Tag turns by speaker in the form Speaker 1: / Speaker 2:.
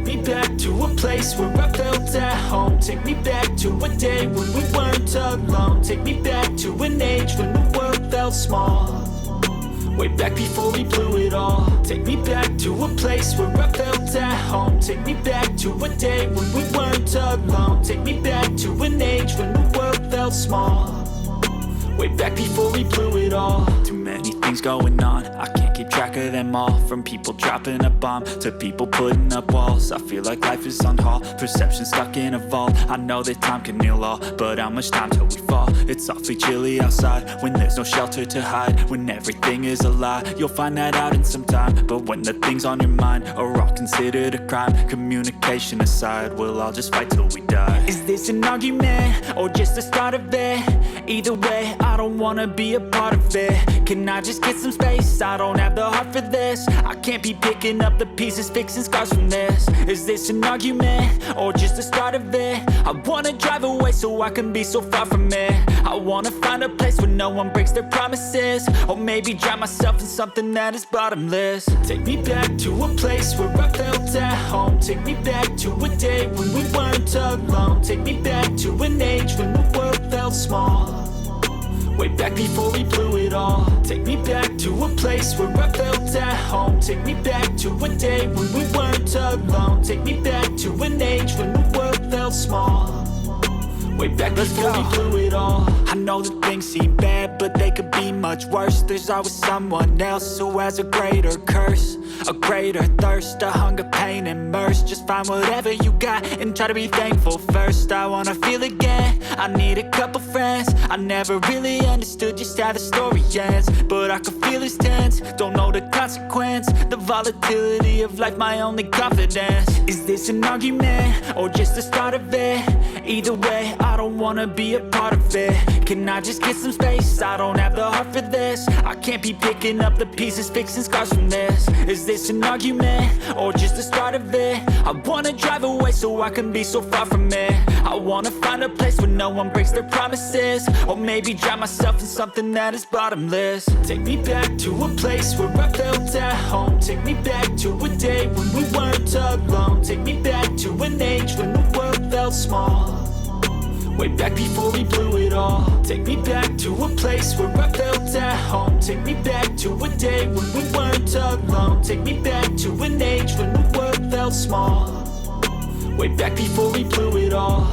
Speaker 1: me back to a place where I felt at home. Take me back to a day when we weren't alone. Take me back to an age when the world felt small. Way back before we blew it all. Take me back to a place where I felt at home. Take me back to a day when we weren't alone. Take me back to an age when the world felt small. Way back before we blew it all. Too many things going on, I can't keep track of them all. From people dropping a bomb to people putting up walls. I feel like life is on hold, perception stuck in a vault. I know that time can heal all, but how much time till we fall? It's awfully chilly outside when there's no shelter to hide. When everything is a lie, you'll find that out in some time. But when the things on your mind are all considered a crime, communication aside, we'll all just fight till we die. Is this an argument or just the start of it? Either way, I don't wanna be a part of it. Can I just get some space? I don't have the heart for this. I can't be picking up the pieces, fixing scars from this. Is this an argument or just the start of it? I wanna drive away so I can be so far from it. I wanna find a place where no one breaks their promises. Or maybe drown myself in something that is bottomless. Take me back to a place where I felt at home. Take me back to a day when we weren't alone. Take me back to an age when the world felt small. Way back before we blew it all. Take me back to a place where I felt at home. Take me back to a day when we weren't alone. Take me back to an age when the world felt small. Way back before we blew it all. I know that things seem bad, but they could be much worse. There's always someone else who has a greater curse, a greater thirst, a hunger, pain, and mercy. Just find whatever you got and try to be thankful first. I wanna feel again, I need a couple friends. I never really understood just how the story ends, but I can feel it's tense, don't know the consequence. The volatility of life, my only confidence. Is this an argument or just the start of it? Either way, I don't wanna be a part of it. Can I just get some space? I don't have the heart for this. I can't be picking up the pieces, fixing scars from this. Is this an argument or just the start of it? I wanna drive away so I can be so far from it. I wanna find a place where no one breaks their promises. Or maybe drown myself in something that is bottomless. Take me back to a place where I felt at home. Take me back to a day when we weren't alone. Take me back to an age when the world felt small. Way back before we blew it all. Take me back to a place where I felt at home. Take me back to a day when we weren't alone. Take me back to an age when the world felt small. Way back before we blew it all.